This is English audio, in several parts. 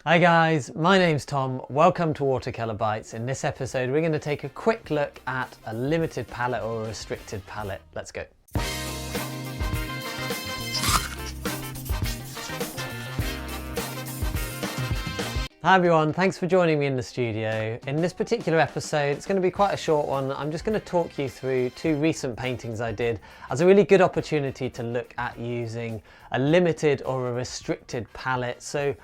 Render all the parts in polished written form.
Hi guys, my name's Tom. Welcome to Watercolour Bites. In this episode, we're going to take a quick look at a limited palette or a restricted palette. Let's go. Hi everyone, thanks for joining me in the studio. In this particular episode, it's going to be quite a short one. I'm just going to talk you through two recent paintings I did as a really good opportunity to look at using a limited or a restricted palette. So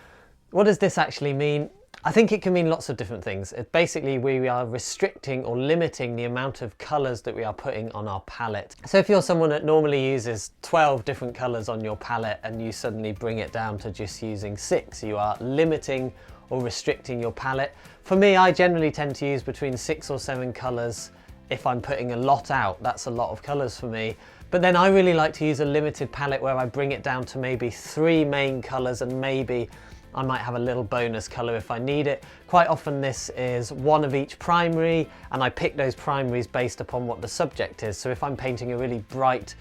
what does this actually mean? I think it can mean lots of different things. Basically, we are restricting or limiting the amount of colours that we are putting on our palette. So if you're someone that normally uses 12 different colours on your palette and you suddenly bring it down to just using 6, you are limiting or restricting your palette. For me, I generally tend to use between 6 or 7 colours if I'm putting a lot out. That's a lot of colours for me. But then I really like to use a limited palette where I bring it down to maybe 3 main colours and maybe I might have a little bonus colour if I need it. Quite often this is one of each primary, and I pick those primaries based upon what the subject is. So if I'm painting a really bright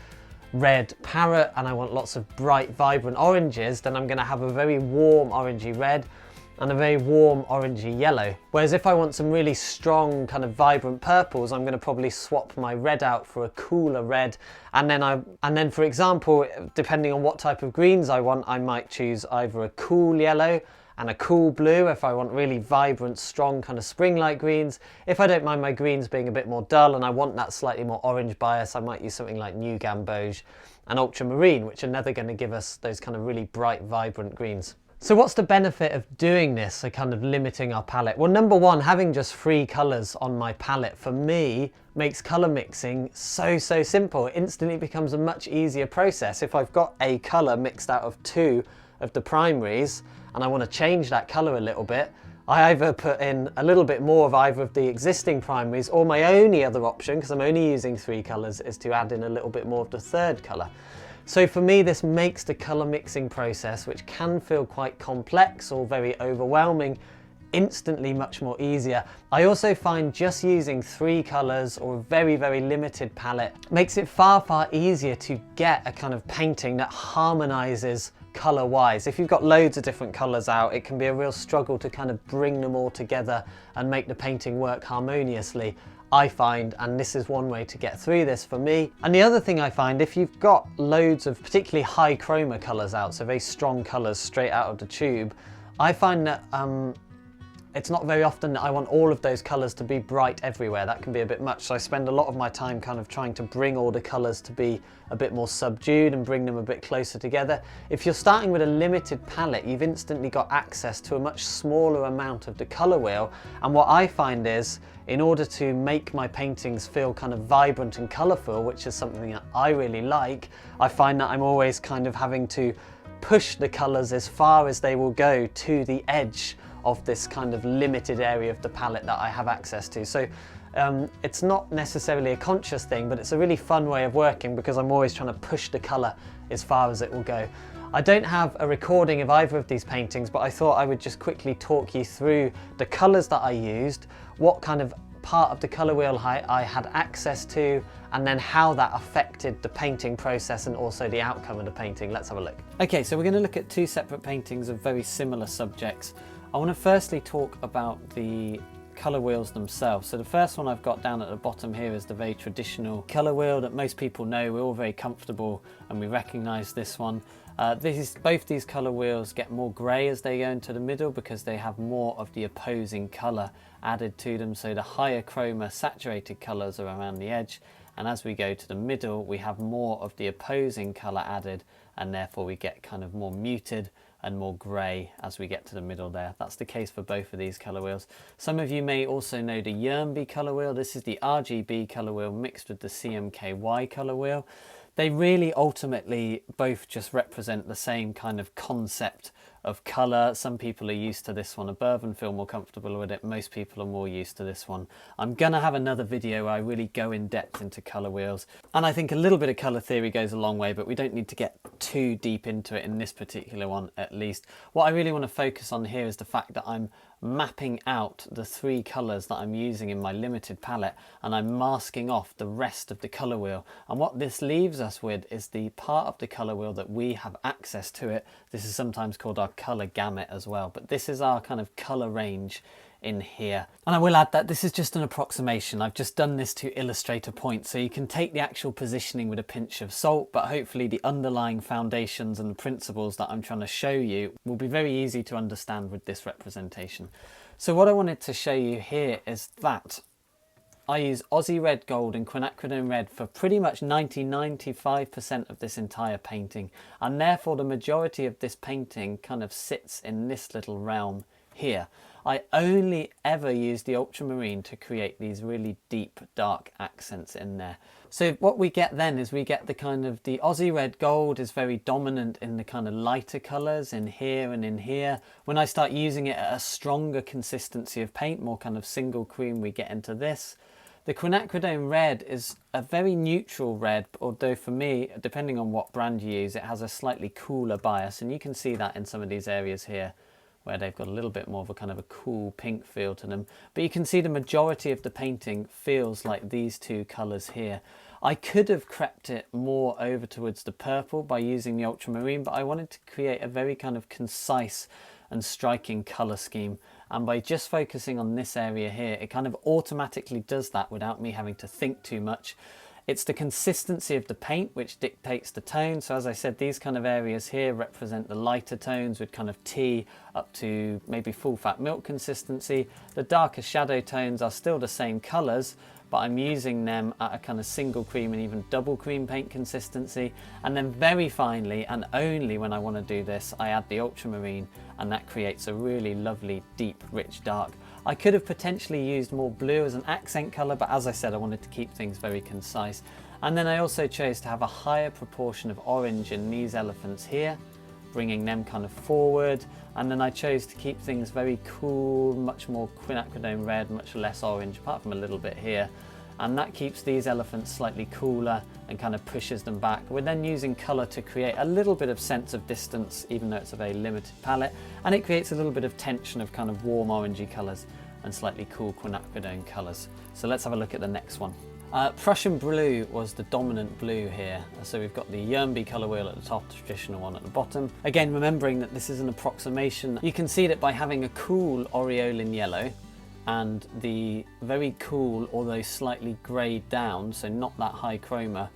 red parrot and I want lots of bright vibrant oranges, then I'm going to have a very warm orangey red and a very warm orangey yellow. Whereas if I want some really strong kind of vibrant purples, I'm going to probably swap my red out for a cooler red. And then for example, depending on what type of greens I want, I might choose either a cool yellow and a cool blue if I want really vibrant, strong kind of spring-like greens. If I don't mind my greens being a bit more dull and I want that slightly more orange bias, I might use something like New Gamboge and Ultramarine, which are never going to give us those kind of really bright, vibrant greens. So what's the benefit of doing this, so kind of limiting our palette? Well, number one, having just 3 colours on my palette for me makes colour mixing so simple. It instantly becomes a much easier process. If I've got a colour mixed out of 2 of the primaries and I want to change that colour a little bit, I either put in a little bit more of either of the existing primaries, or my only other option, because I'm only using 3 colours, is to add in a little bit more of the 3rd colour. So for me, this makes the colour mixing process, which can feel quite complex or very overwhelming, instantly much more easier. I also find just using 3 colours or a very limited palette makes it far easier to get a kind of painting that harmonises colour wise. If you've got loads of different colours out, it can be a real struggle to kind of bring them all together and make the painting work harmoniously, I find, and this is one way to get through this for me. And the other thing I find, if you've got loads of particularly high chroma colours out, so very strong colours straight out of the tube, I find that it's not very often that I want all of those colours to be bright everywhere. That can be a bit much, so I spend a lot of my time kind of trying to bring all the colours to be a bit more subdued and bring them a bit closer together. If you're starting with a limited palette, you've instantly got access to a much smaller amount of the colour wheel, and what I find is, in order to make my paintings feel kind of vibrant and colourful, which is something that I really like, I find that I'm always kind of having to push the colours as far as they will go to the edge of this kind of limited area of the palette that I have access to. So it's not necessarily a conscious thing, but it's a really fun way of working because I'm always trying to push the colour as far as it will go. I don't have a recording of either of these paintings, but I thought I would just quickly talk you through the colours that I used, what kind of part of the colour wheel I had access to, and then how that affected the painting process and also the outcome of the painting. Let's have a look. Okay, so we're going to look at 2 separate paintings of very similar subjects. I want to firstly talk about the colour wheels themselves. So the first one I've got down at the bottom here is the very traditional colour wheel that most people know. We're all very comfortable and we recognise this one. Both these colour wheels get more grey as they go into the middle because they have more of the opposing colour added to them. So the higher chroma saturated colours are around the edge, and as we go to the middle we have more of the opposing colour added, and therefore we get kind of more muted and more grey as we get to the middle there. That's the case for both of these colour wheels. Some of you may also know the Yernby colour wheel. This is the RGB colour wheel mixed with the CMKY colour wheel. They really ultimately both just represent the same kind of concept of colour. Some people are used to this one above and feel more comfortable with it. Most people are more used to this one. I'm gonna have another video where I really go in depth into colour wheels, and I think a little bit of colour theory goes a long way, but we don't need to get too deep into it in this particular one at least. What I really want to focus on here is the fact that I'm mapping out the 3 colours that I'm using in my limited palette, and I'm masking off the rest of the colour wheel. And what this leaves us with is the part of the colour wheel that we have access to it. This is sometimes called our colour gamut as well, but this is our kind of colour range in here. And I will add that this is just an approximation. I've just done this to illustrate a point, so you can take the actual positioning with a pinch of salt, but hopefully the underlying foundations and principles that I'm trying to show you will be very easy to understand with this representation. So what I wanted to show you here is that I use Aussie Red Gold and Quinacridone Red for pretty much 90–95% of this entire painting, and therefore the majority of this painting kind of sits in this little realm here. I only ever use the ultramarine to create these really deep dark accents in there. So what we get then is we get the kind of, the Aussie Red Gold is very dominant in the kind of lighter colours in here and in here. When I start using it at a stronger consistency of paint, more kind of single cream, we get into this. The Quinacridone Red is a very neutral red, although for me, depending on what brand you use, it has a slightly cooler bias, and you can see that in some of these areas here where they've got a little bit more of a kind of a cool pink feel to them. But you can see the majority of the painting feels like these two colours here. I could have crept it more over towards the purple by using the ultramarine, but I wanted to create a very kind of concise and striking colour scheme. And by just focusing on this area here, it kind of automatically does that without me having to think too much. It's the consistency of the paint which dictates the tone. So as I said, these kind of areas here represent the lighter tones with kind of tea up to maybe full fat milk consistency. The darker shadow tones are still the same colours, but I'm using them at a kind of single cream and even double cream paint consistency. And then very finely, and only when I want to do this, I add the ultramarine, and that creates a really lovely, deep, rich dark. I could have potentially used more blue as an accent colour, but as I said, I wanted to keep things very concise. And then I also chose to have a higher proportion of orange in these elephants here, bringing them kind of forward. And then I chose to keep things very cool, much more Quinacridone Red, much less orange, apart from a little bit here. And that keeps these elephants slightly cooler and kind of pushes them back. We're then using colour to create a little bit of sense of distance, even though it's a very limited palette. And it creates a little bit of tension of kind of warm orangey colours and slightly cool Quinacridone colours. So let's have a look at the next one. Prussian Blue was the dominant blue here. So we've got the Yernby colour wheel at the top, the traditional one at the bottom. Again, remembering that this is an approximation, you can see that by having a cool aureolin yellow and the very cool, although slightly greyed down, so not that high chroma,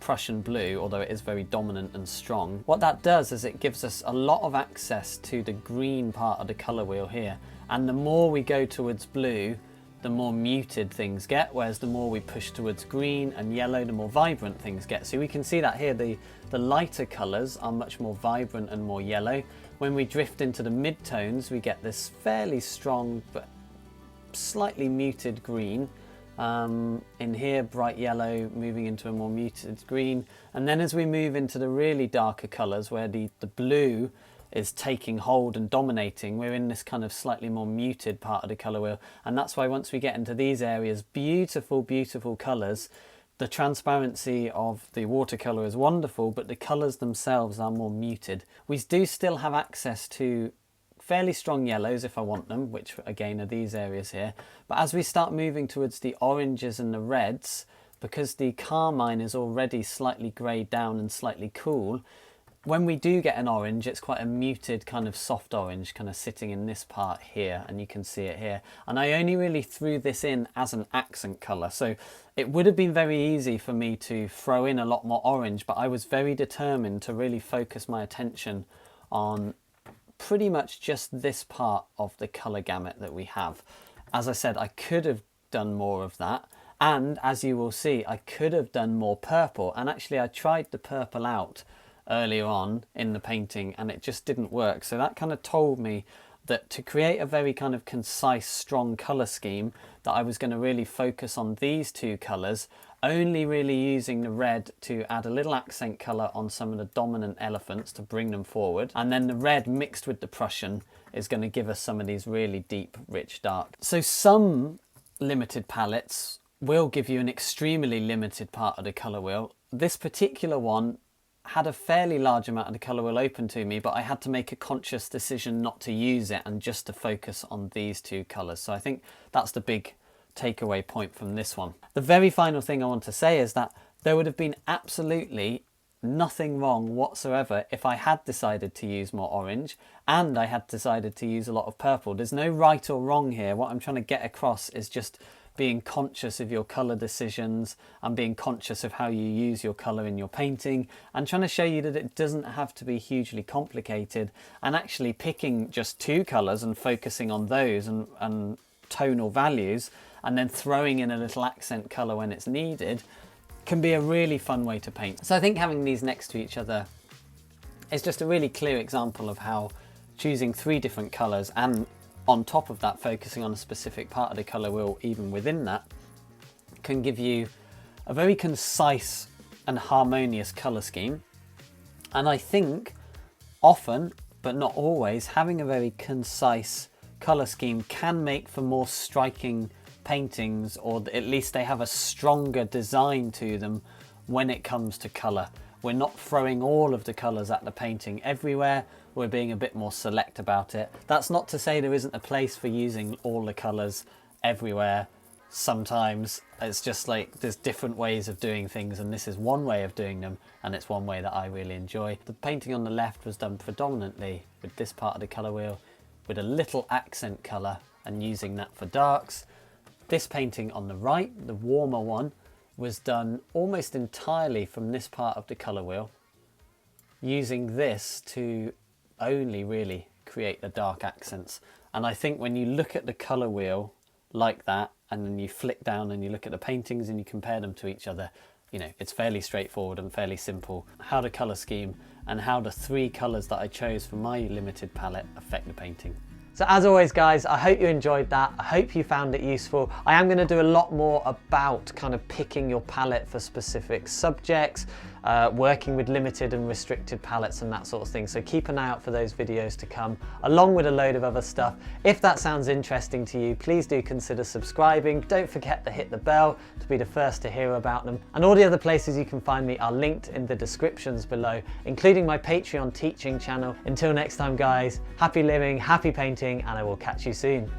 Prussian Blue, although it is very dominant and strong, what that does is it gives us a lot of access to the green part of the colour wheel here. And the more we go towards blue, the more muted things get, whereas the more we push towards green and yellow, the more vibrant things get. So we can see that here, the lighter colours are much more vibrant and more yellow. When we drift into the mid-tones, we get this fairly strong but slightly muted green. In here, bright yellow moving into a more muted green. And then as we move into the really darker colours, where the blue is taking hold and dominating, we're in this kind of slightly more muted part of the colour wheel. And that's why once we get into these areas, beautiful, beautiful colours, the transparency of the watercolour is wonderful, but the colours themselves are more muted. We do still have access to fairly strong yellows if I want them, which again are these areas here. But as we start moving towards the oranges and the reds, because the carmine is already slightly greyed down and slightly cool, when we do get an orange, it's quite a muted kind of soft orange, kind of sitting in this part here, and you can see it here. And I only really threw this in as an accent colour, so it would have been very easy for me to throw in a lot more orange, but I was very determined to really focus my attention on pretty much just this part of the colour gamut that we have. As I said, I could have done more of that, and as you will see, I could have done more purple, and actually I tried the purple out earlier on in the painting and it just didn't work. So that kind of told me that to create a very kind of concise, strong colour scheme, that I was going to really focus on these two colours, only really using the red to add a little accent colour on some of the dominant elephants to bring them forward. And then the red mixed with the Prussian is going to give us some of these really deep, rich dark. So some limited palettes will give you an extremely limited part of the colour wheel. This particular one had a fairly large amount of the colour wheel open to me, but I had to make a conscious decision not to use it and just to focus on these two colours. So I think that's the big takeaway point from this one. The very final thing I want to say is that there would have been absolutely nothing wrong whatsoever if I had decided to use more orange and I had decided to use a lot of purple. There's no right or wrong here. What I'm trying to get across is just being conscious of your colour decisions and being conscious of how you use your colour in your painting, and trying to show you that it doesn't have to be hugely complicated, and actually picking just two colours and focusing on those and tonal values, and then throwing in a little accent colour when it's needed, can be a really fun way to paint. So I think having these next to each other is just a really clear example of how choosing three different colours, and on top of that focusing on a specific part of the colour wheel even within that, can give you a very concise and harmonious colour scheme. And I think often, but not always, having a very concise colour scheme can make for more striking paintings, or at least they have a stronger design to them when it comes to colour. We're not throwing all of the colours at the painting everywhere, we're being a bit more select about it. That's not to say there isn't a place for using all the colours everywhere. Sometimes it's just like there's different ways of doing things, and this is one way of doing them, and it's one way that I really enjoy. The painting on the left was done predominantly with this part of the colour wheel with a little accent colour and using that for darks. This painting on the right, the warmer one, was done almost entirely from this part of the colour wheel, using this to only really create the dark accents. And I think when you look at the colour wheel like that, and then you flick down and you look at the paintings and you compare them to each other, you know, it's fairly straightforward and fairly simple how the colour scheme and how the three colours that I chose for my limited palette affect the painting. So as always guys, I hope you enjoyed that. I hope you found it useful. I am going to do a lot more about kind of picking your palette for specific subjects, working with limited and restricted palettes and that sort of thing. So keep an eye out for those videos to come, along with a load of other stuff. If that sounds interesting to you, please do consider subscribing. Don't forget to hit the bell to be the first to hear about them. And all the other places you can find me are linked in the descriptions below, including my Patreon teaching channel. Until next time guys, happy living, happy painting, and I will catch you soon.